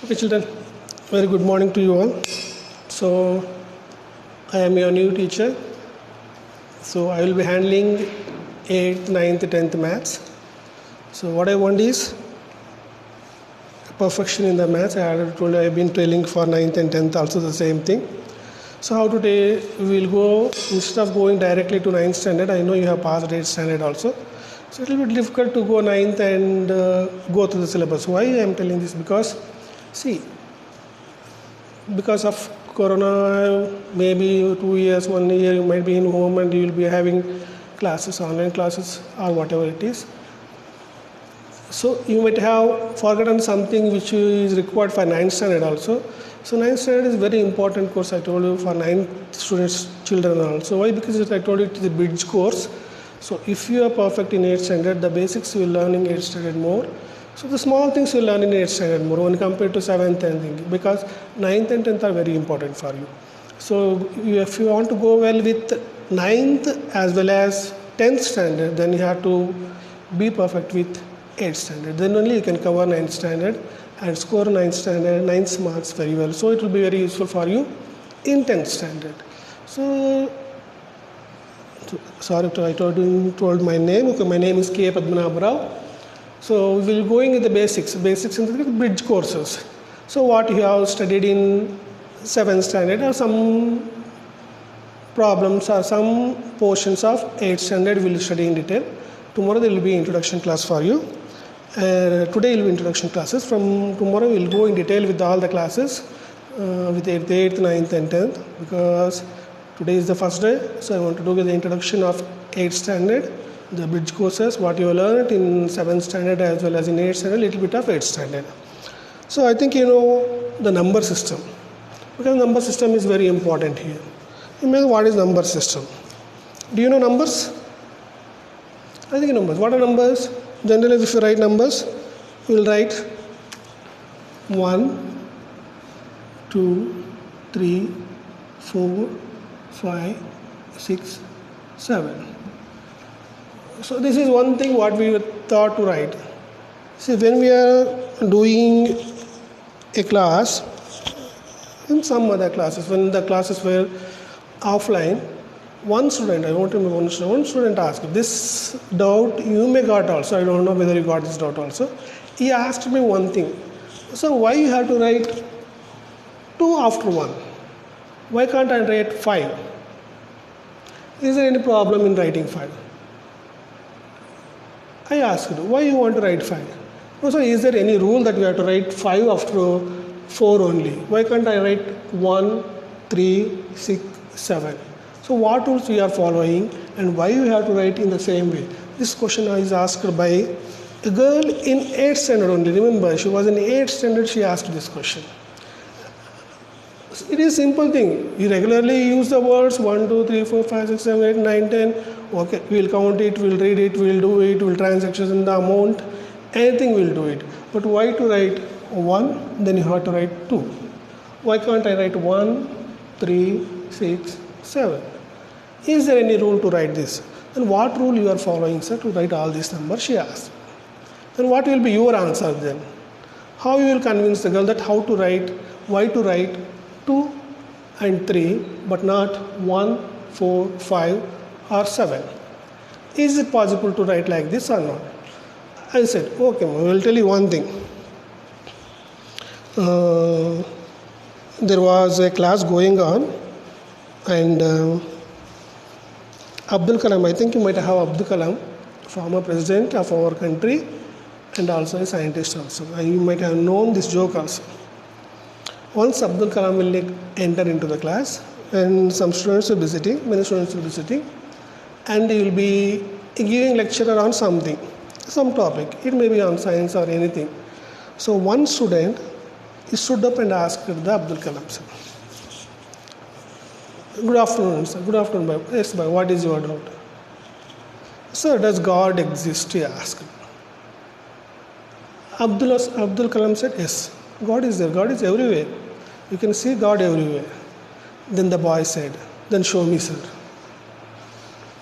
Okay, children, very good morning to you all. So, I am your new teacher. So, I will be handling 8th, 9th, 10th maths. So, what I want is perfection in the maths. I already told you I have been trailing for 9th and 10th also the same thing. So, how today we will go, instead of going directly to 9th standard, I know you have passed 8th standard also. So, it will be difficult to go 9th and go through the syllabus. Why I am telling this? Because, see, because of corona, maybe 2 years, 1 year you might be in home and you will be having classes, online classes or whatever it is. So you might have forgotten something which is required for 9th standard also. So 9th standard is very important course, I told you, for 9th students, children also. Why? Because I told you it is a bridge course. So if you are perfect in 8th standard, the basics you will learn in 8th standard more. So the small things you will learn in 8th standard more when compared to 7th and thing, because 9th and 10th are very important for you. So if you want to go well with 9th as well as 10th standard, then you have to be perfect with 8th standard. Then only you can cover 9th standard and score 9th standard, 9th marks very well. So it will be very useful for you in 10th standard. So sorry, I told my name. Okay, my name is K. Padmanabh Rao. So we will going with the basics in the bridge courses. So what you have studied in 7th standard or some problems or some portions of 8th standard we will study in detail. Tomorrow there will be introduction class for you. Today will be introduction classes. From tomorrow we will go in detail with all the classes with 8th, 9th and 10th, because today is the first day. So I want to do with the introduction of 8th standard, the bridge courses, what you learned in 7th standard as well as in 8th standard, little bit of 8th standard. So I think you know the number system, because number system is very important here. You know what is number system? Do you know numbers? I think numbers. What are numbers? Generally, if you write numbers, you will write 1, 2, 3, 4, 5, 6, 7. So this is one thing what we thought to write. See, when we are doing a class, in some other classes, when the classes were offline, one student asked this doubt, you may got also, I don't know whether you got this doubt also. He asked me one thing. So why you have to write 2 after 1? Why can't I write 5? Is there any problem in writing 5? I asked, why you want to write 5? So is there any rule that we have to write 5 after 4 only? Why can't I write 1, 3, 6, 7? So what rules we are following and why you have to write in the same way? This question is asked by a girl in 8th standard only. Remember, she was in 8th standard, she asked this question. It is simple thing. You regularly use the words 1, 2, 3, 4, 5, 6, 7, 8, 9, 10. Okay, we will count it, we will read it, we will do it, we will transactions in the amount. Anything we will do it. But why to write 1? Then you have to write 2. Why can't I write 1, 3, 6, 7? Is there any rule to write this? And what rule you are following, sir, to write all these numbers? She asked. Then what will be your answer then? How you will convince the girl that how to write, why to write 2 and 3 but not 1, 4, 5 or 7? Is it possible to write like this or not? I said, okay, I will tell you one thing. There was a class going on and Abdul Kalam, I think you might have Abdul Kalam, former president of our country and also a scientist also. And you might have known this joke also. Once Abdul Kalam will enter into the class and some students will be sitting, many students will be sitting, and he will be giving lecture on something, some topic. It may be on science or anything. So one student stood up and asked the Abdul Kalam, sir, good afternoon, sir. Good afternoon, bhai. Yes, bhai. What is your doubt? Sir, does God exist? He asked. Abdul Kalam said, yes, God is there. God is everywhere. You can see God everywhere. Then the boy said, then show me, sir.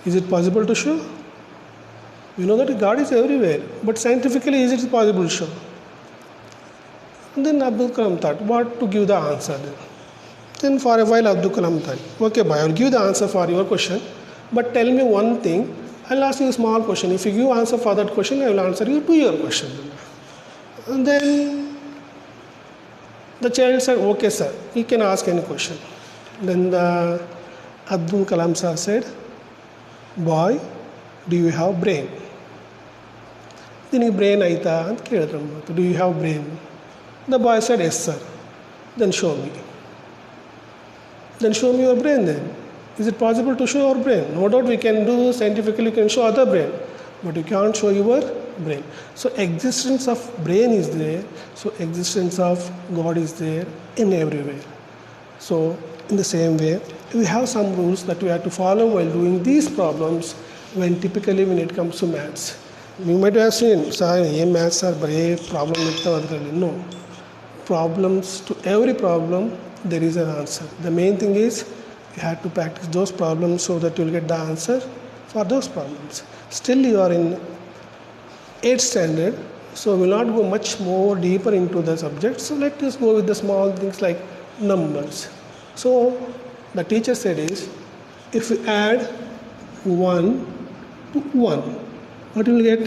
Is it possible to show? You know that God is everywhere, but scientifically is it possible to show? And then Abdul Kalam thought, what to give the answer then? Then for a while Abdul Kalam thought, okay boy, I will give the answer for your question, but tell me one thing, I'll ask you a small question. If you give answer for that question, I will answer you to your question. And then the child said, okay sir, you can ask any question. Then the Abdul Kalam sir said, boy, do you have brain? ನಿನಗೆ brain ಆಯಿತಾ ಅಂತ ಕೇಳಿದ್ರು ಮತ್ತು do you have brain the boy said yes sir then show me your brain then is it possible to show our brain? No doubt we can do scientifically, we can show other brain, but you can't show your brain. So existence of brain is there, so existence of God is there in everywhere. So in the same way, we have some rules that we have to follow while doing these problems when it comes to maths. You might have seen, sir, maths are very problem. No. Problems, to every problem, there is an answer. The main thing is, you have to practice those problems so that you will get the answer for those problems. Still you are in 8th standard, so we will not go much more deeper into the subject. So let us go with the small things like numbers. So the teacher said is, if you add 1 to 1, what you will get?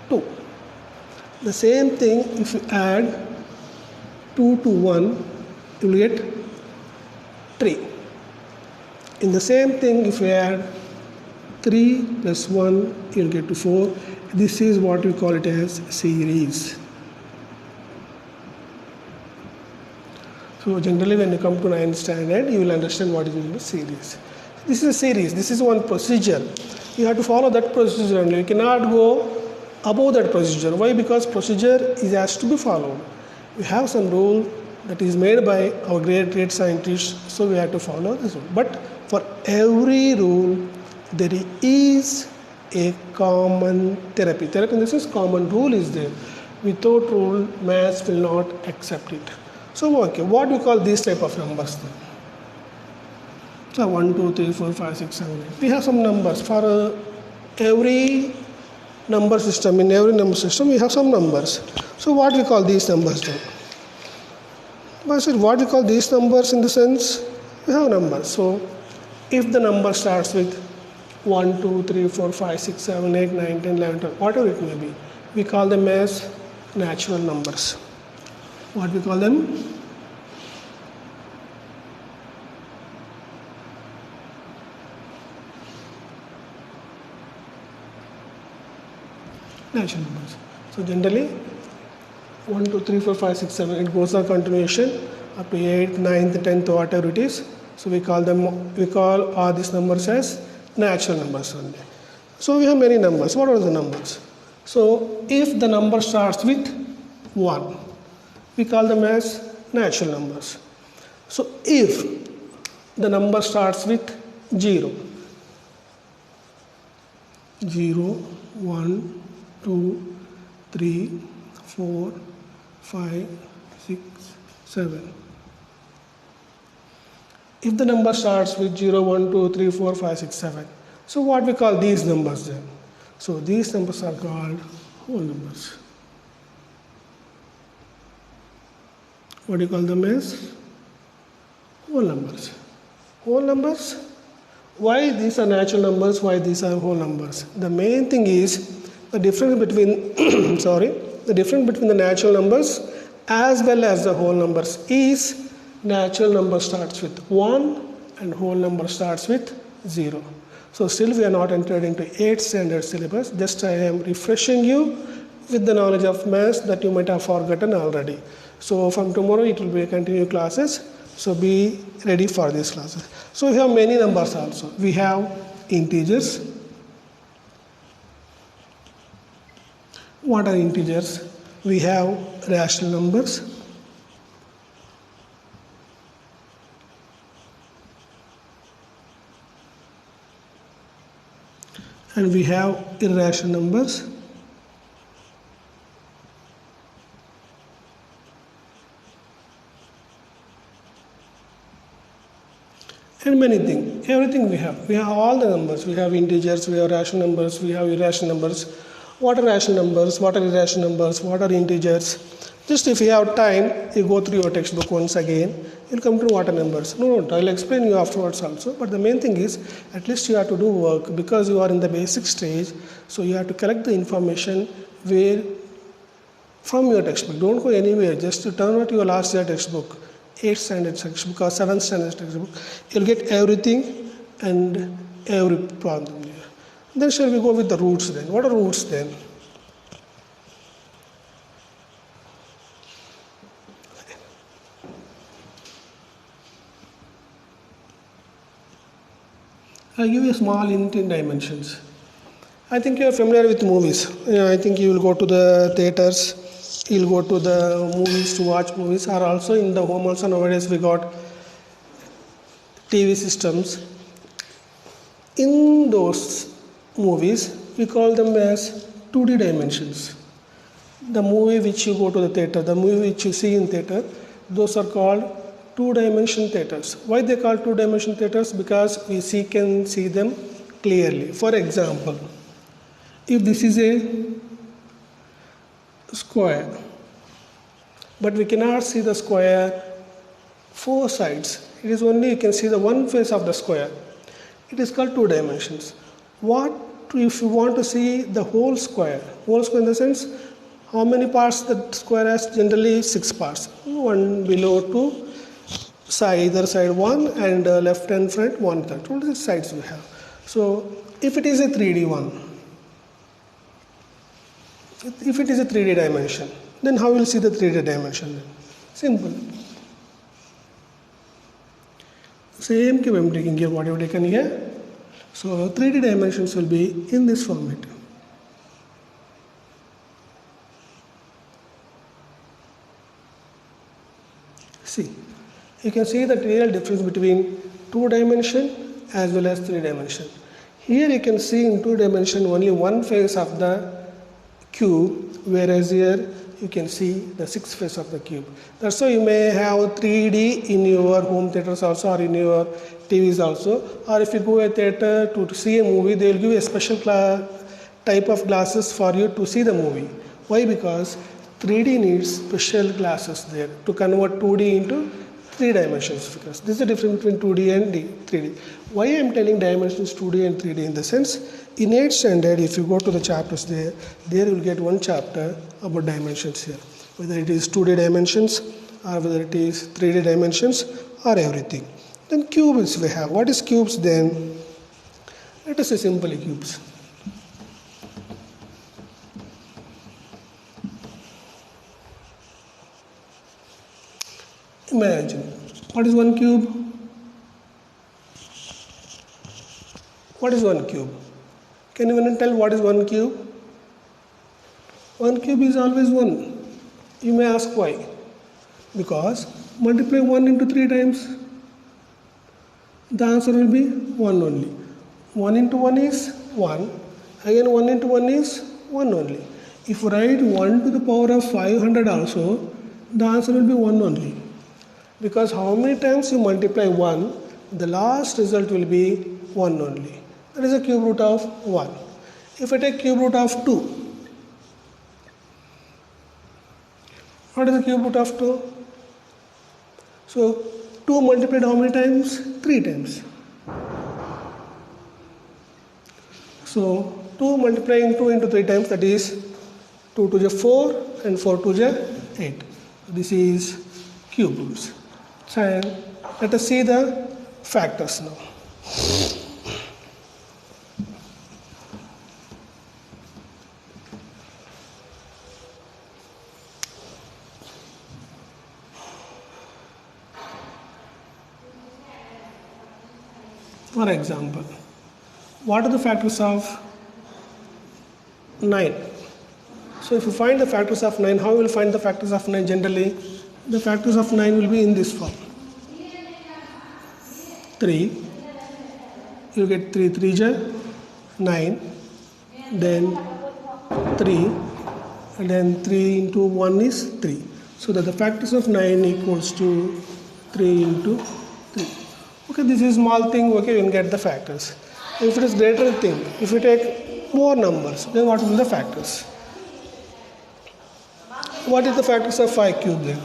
2. The same thing, if you add 2 to 1, you will get 3. In the same thing, if you add 3 plus 1, you will get to 4. This is what we call it as series. So generally when you come to 9th standard, you will understand what is a series. This is a series, this is one procedure. You have to follow that procedure only. You cannot go above that procedure. Why? Because procedure has to be followed. We have some rule that is made by our great scientists, so we have to follow this rule. But for every rule, there is a common therapy. Therapy in this is common rule is there. Without rule, maths will not accept it. So okay, what do you call these type of numbers then? So 1, 2, 3, 4, 5, 6, 7, 8. We have some numbers. For every number system, in every number system, we have some numbers. So what we call these numbers then? I said, what we call these numbers in the sense, we have numbers. So if the number starts with 1, 2, 3, 4, 5, 6, 7, 8, 9, 10, 11, 12, whatever it may be, we call them as natural numbers. What we call them? Natural numbers. So generally 1, 2, 3, 4, 5, 6, 7, it goes on continuation up to 8th, 9th, 10th, whatever it is. So we call all these numbers as natural numbers only. So we have many numbers. What are the numbers? So if the number starts with 1, we call them as natural numbers. So if the number starts with 0, 1, 2, 3, 4, 5, 6, 7. If the number starts with 0, 1, 2, 3, 4, 5, 6, 7. So what we call these numbers then? So these numbers are called whole numbers. What do you call them as? Whole numbers. Whole numbers? Why these are natural numbers? Why these are whole numbers? The main thing is the difference between the difference between the natural numbers as well as the whole numbers is natural number starts with 1 and whole number starts with 0. So still we are not entered into 8th standard syllabus. Just I am refreshing you with the knowledge of maths that you might have forgotten already. So from tomorrow it will be continued classes. So be ready for these classes. So we have many numbers also. We have integers. What are integers? We have rational numbers. And we have irrational numbers. And many things, everything we have. We have all the numbers. We have integers, we have rational numbers, we have irrational numbers. What are rational numbers? What are irrational numbers? What are integers? Just if you have time, you go through your textbook once again, you'll come to water numbers. No, I'll explain you afterwards also. But the main thing is, at least you have to do work because you are in the basic stage. So you have to collect the information where from your textbook. Don't go anywhere. Just to turn out your last year textbook, 8th standard textbook or 7th standard textbook. You'll get everything and every problem here. Then shall we go with the roots then? What are roots then? I'll give you a small hint in dimensions. I think you are familiar with movies. I think you will go to the theaters, you'll go to the movies to watch movies, or also in the home also nowadays we got TV systems. In those movies, we call them as 2D dimensions. The movie which you go to the theater, the movie which you see in theater, those are called two-dimension theaters. Why they call two-dimension theaters? Because we can see them clearly. For example, if this is a square, but we cannot see the square four sides. It is only you can see the one face of the square. It is called two dimensions. What if you want to see the whole square? Whole square in the sense, how many parts the square has? Generally 6 parts. One below, two, either side one, and left and front one third. What are the sides we have? So if it is a 3D one, if it is a 3D dimension, then how will you see the 3D dimension? Simple. Same cube I'm taking here, whatever taken here. So 3D dimensions will be in this format. See, you can see the real difference between 2-dimension as well as 3-dimension. Here you can see in 2-dimension only one face of the cube, whereas here you can see the 6th face of the cube. That's why you may have 3D in your home theaters also, or in your TVs also, or if you go to a theater to see a movie, they will give you a special type of glasses for you to see the movie. Why? Because 3D needs special glasses there to convert 2D into 3 dimensions, because this is the difference between 2D and 3D. Why I am telling dimensions 2D and 3D in the sense, in 8th standard, if you go to the chapters there you will get one chapter about dimensions here, whether it is 2D dimensions or whether it is 3D dimensions or everything. Then cubes we have. What is cubes then? Let us say simply cubes. Imagine, what is one cube? What is one cube? Can you even tell what is one cube? One cube is always 1. You may ask why. Because multiply 1 into 3 times, the answer will be 1 only. 1 into 1 is 1. Again 1 into 1 is 1 only. If you write 1 to the power of 500 also, the answer will be 1 only. Because how many times you multiply 1, the last result will be 1 only. That is a cube root of 1. If I take cube root of 2, what is the cube root of 2? So 2 multiplied how many times? 3 times. So 2 multiplying 2 into 3 times, that is 2 to the 4 and 4 to the 8. This is cube roots. And let us see the factors now. For example, what are the factors of 9? So if you find the factors of 9, how will you find the factors of 9 generally? The factors of 9 will be in this form. 3, you get 3 3s 9, then 3, and then 3 into 1 is 3. So that the factors of 9 equals to 3 into 3. Okay, this is small thing, okay, you can get the factors. If it is greater thing, if you take more numbers, then what will be the factors? What is the factors of 5 cube then?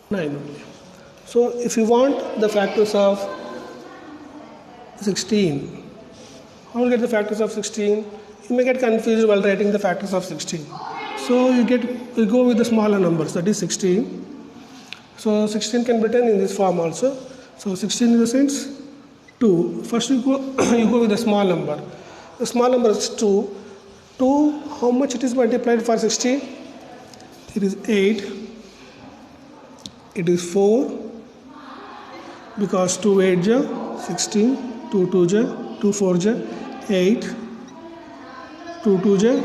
Nine only. So if you want the factors of 16, how will you get the factors of 16? You may get confused while writing the factors of 16. So you go with the smaller numbers, that is 16. So 16 can be written in this form also. So 16 in the sense 2. First you go with the small number. The small number is 2. 2, how much it is multiplied for 16? It is 8. It is 4. Because 2 8 ja 16, 2 2 ja 2 4 ja 8, 2 2 ja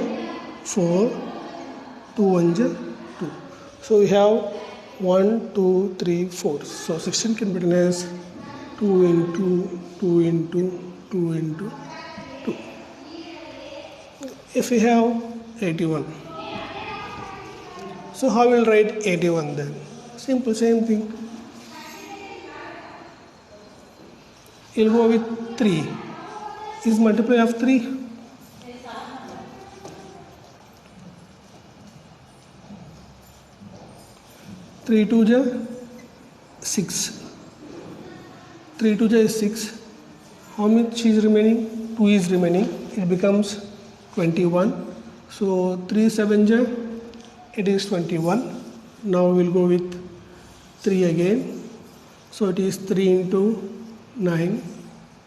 4, 2 1 ja 2. So we have 1, 2, 3, 4. So 16 can be written as 2 into 2 into 2 into 2. If we have 81, so how will write 81 then? Simple, same thing. You'll go with 3. Is multiply of 3? Three two ja 6. 3 2 ja is 6. How much is remaining? 2 is remaining. It becomes 21. So 3 7 ja, it is 21. Now we'll go with 3 again. So it is 3 into 9.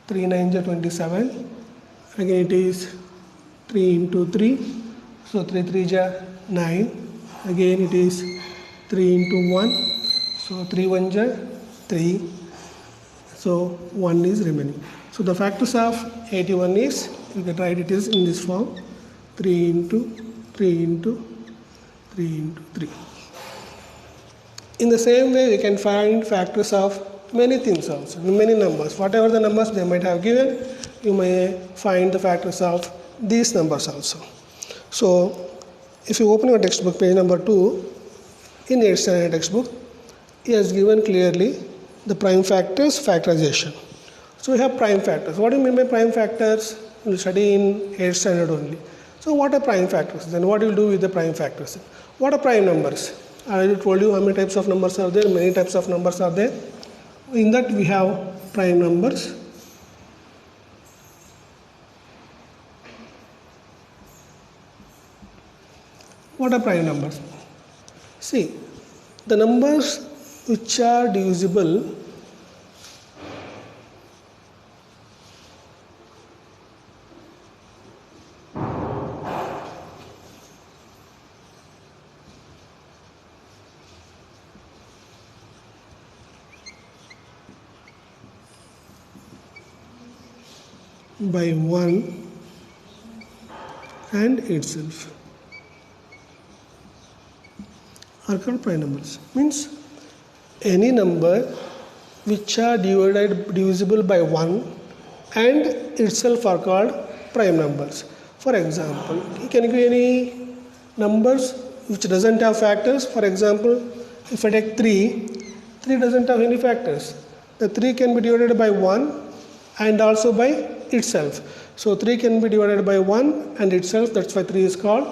3 9 ja 27. Again it is 3 into 3. So 3 3 ja 9. Again it is 3 into 1. So 3 1 ja 3. So 1 is remaining. So the factors of 81 is, you can write it is in this form, 3 into 3 into 3 into 3. In the same way, we can find factors of many things also, many numbers. Whatever the numbers they might have given, you may find the factors of these numbers also. So if you open your textbook, page number 2, in 8th standard textbook, he has given clearly the prime factors factorization. So we have prime factors. What do you mean by prime factors? You will study in 8th standard only. So what are prime factors? Then what do you do with the prime factors? What are prime numbers? I already told you how many types of numbers are there. Many types of numbers are there. In that we have prime numbers. What are prime numbers? See, the numbers which are divisible by 1 and itself are called prime numbers. Means any number which are divisible by 1 and itself are called prime numbers. For example, can you give any numbers which doesn't have factors? For example, if I take 3 doesn't have any factors. The 3 can be divided by 1 and also by itself. So 3 can be divided by 1 and itself, that's why 3 is called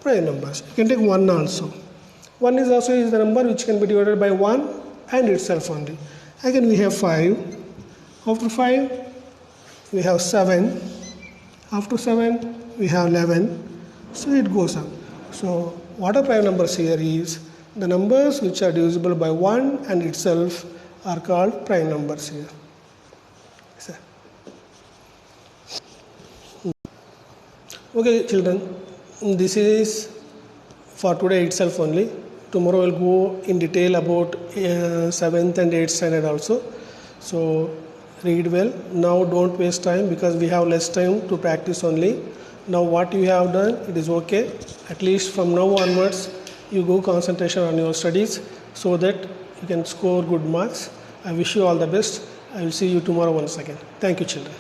prime numbers. You can take 1 also. 1 is also the number which can be divided by 1 and itself only. Again we have 5. After 5 we have 7. After 7 we have 11. So it goes on. So what are prime numbers here is the numbers which are divisible by 1 and itself are called prime numbers here. Okay children, this is for today itself only. Tomorrow we'll go in detail about 7th and 8th standard also. So read well. Now don't waste time because we have less time to practice only. Now what you have done, it is okay. At least from now onwards, you go concentration on your studies so that you can score good marks. I wish you all the best. I will see you tomorrow once again. Thank you children.